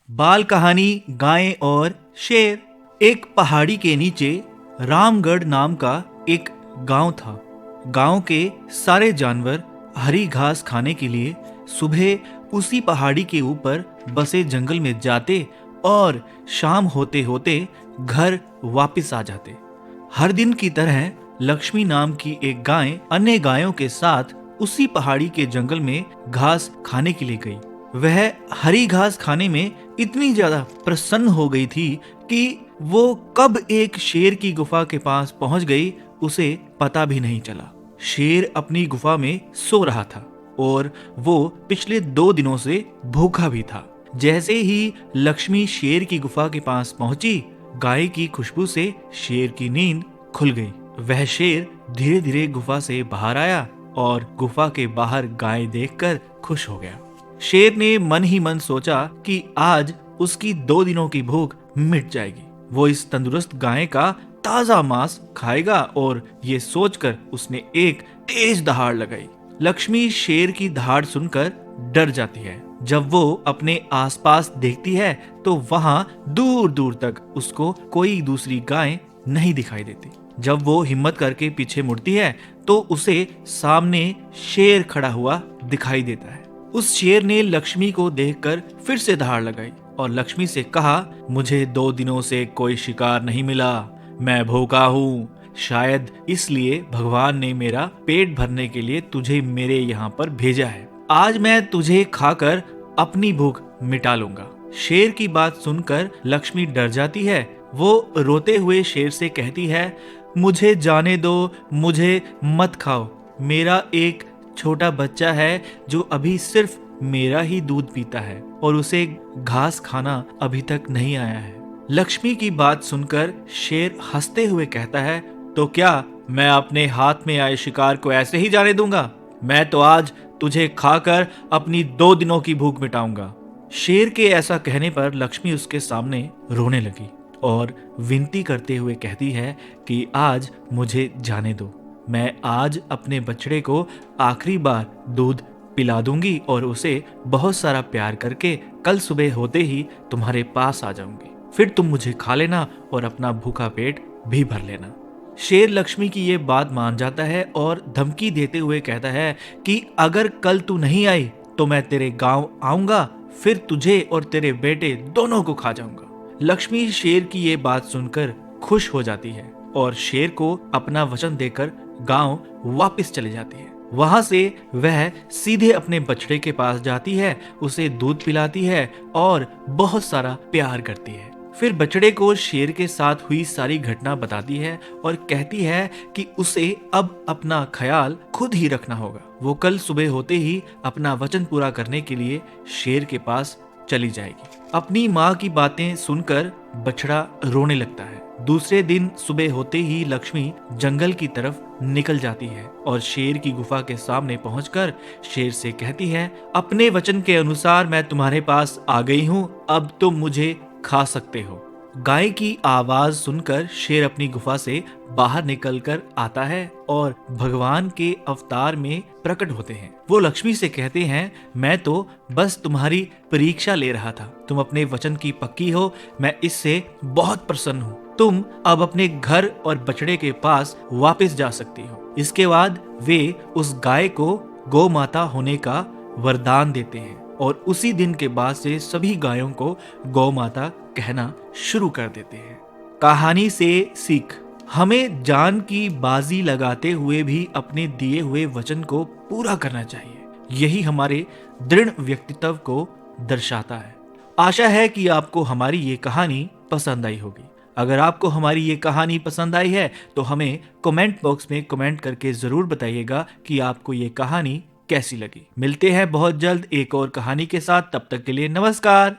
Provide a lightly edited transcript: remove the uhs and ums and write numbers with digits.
बाल कहानी गाय और शेर। एक पहाड़ी के नीचे रामगढ़ नाम का एक गांव था। गांव के सारे जानवर हरी घास खाने के लिए सुबह उसी पहाड़ी के ऊपर बसे जंगल में जाते और शाम होते होते घर वापस आ जाते। हर दिन की तरह लक्ष्मी नाम की एक गाय अन्य गायों के साथ उसी पहाड़ी के जंगल में घास खाने के लिए गई। वह हरी घास खाने में इतनी ज्यादा प्रसन्न हो गई थी कि वो कब एक शेर की गुफा के पास पहुंच गई उसे पता भी नहीं चला। शेर अपनी गुफा में सो रहा था और वो पिछले 2 दिनों से भूखा भी था। जैसे ही लक्ष्मी शेर की गुफा के पास पहुंची, गाय की खुशबू से शेर की नींद खुल गई। वह शेर धीरे धीरे गुफा से बाहर आया और गुफा के बाहर गाय देखकर खुश हो गया। शेर ने मन ही मन सोचा कि आज उसकी 2 दिनों की भूख मिट जाएगी। वो इस तंदुरुस्त गाय का ताजा मांस खाएगा और ये सोचकर उसने एक तेज दहाड़ लगाई। लक्ष्मी शेर की दहाड़ सुनकर डर जाती है। जब वो अपने आसपास देखती है तो वहां दूर दूर तक उसको कोई दूसरी गाय नहीं दिखाई देती। जब वो हिम्मत करके पीछे मुड़ती है तो उसे सामने शेर खड़ा हुआ दिखाई देता है। उस शेर ने लक्ष्मी को देखकर फिर से दहाड़ लगाई और लक्ष्मी से कहा, मुझे 2 दिनों से कोई शिकार नहीं मिला, मैं भूखा हूँ। शायद इसलिए भगवान ने मेरा पेट भरने के लिए तुझे मेरे यहाँ पर भेजा है। आज मैं तुझे खाकर अपनी भूख मिटा लूंगा। शेर की बात सुनकर लक्ष्मी डर जाती है। वो रोते हुए शेर से कहती है, मुझे जाने दो, मुझे मत खाओ। मेरा एक छोटा बच्चा है जो अभी सिर्फ मेरा ही दूध पीता है और उसे घास खाना अभी तक नहीं आया है। लक्ष्मी की बात सुनकर शेर हंसते हुए कहता है, तो क्या मैं अपने हाथ में आए शिकार को ऐसे ही जाने दूंगा? मैं तो आज तुझे खाकर अपनी 2 दिनों की भूख मिटाऊंगा। शेर के ऐसा कहने पर लक्ष्मी उसके सामने रोने लगी और विनती करते हुए कहती है कि आज मुझे जाने दो। मैं आज अपने बछड़े को आखिरी बार दूध पिला दूंगी और उसे बहुत सारा प्यार करके कल सुबह होते ही तुम्हारे पास आ जाऊंगी। फिर तुम मुझे खा लेना और अपना भूखा पेट भी भर लेना। शेर लक्ष्मी की ये बात मान जाता है और धमकी देते हुए कहता है कि अगर कल तू नहीं आई तो मैं तेरे गांव आऊंगा, फिर तुझे और तेरे बेटे दोनों को खा जाऊंगा। लक्ष्मी शेर की ये बात सुनकर खुश हो जाती है और शेर को अपना वचन देकर गांव वापस चले जाती है। वहां से वह सीधे अपने बछड़े के पास जाती है, उसे दूध पिलाती है और बहुत सारा प्यार करती है। फिर बछड़े को शेर के साथ हुई सारी घटना बताती है और कहती है कि उसे अब अपना ख्याल खुद ही रखना होगा। वो कल सुबह होते ही अपना वचन पूरा करने के लिए शेर के पास चली जाएगी। अपनी माँ की बातें सुनकर बछड़ा रोने लगता है। दूसरे दिन सुबह होते ही लक्ष्मी जंगल की तरफ निकल जाती है और शेर की गुफा के सामने पहुंचकर शेर से कहती है, अपने वचन के अनुसार मैं तुम्हारे पास आ गई हूँ, अब तुम मुझे खा सकते हो। गाय की आवाज सुनकर शेर अपनी गुफा से बाहर निकलकर आता है और भगवान के अवतार में प्रकट होते हैं। वो लक्ष्मी से कहते हैं, मैं तो बस तुम्हारी परीक्षा ले रहा था। तुम अपने वचन की पक्की हो, मैं इससे बहुत प्रसन्न हूँ। तुम अब अपने घर और बछड़े के पास वापस जा सकती हो। इसके बाद वे उस गाय को गौ माता होने का वरदान देते हैं और उसी दिन के बाद से सभी गायों को गौ माता कहना शुरू कर देते हैं। कहानी से सीख, हमें जान की बाजी लगाते हुए भी अपने दिए हुए वचन को पूरा करना चाहिए। यही हमारे दृढ़ व्यक्तित्व को दर्शाता है। आशा है कि आपको हमारी ये कहानी पसंद आई होगी। अगर आपको हमारी ये कहानी पसंद आई है तो हमें कमेंट बॉक्स में कमेंट करके जरूर बताइएगा कि आपको ये कहानी कैसी लगी। मिलते हैं बहुत जल्द एक और कहानी के साथ। तब तक के लिए नमस्कार।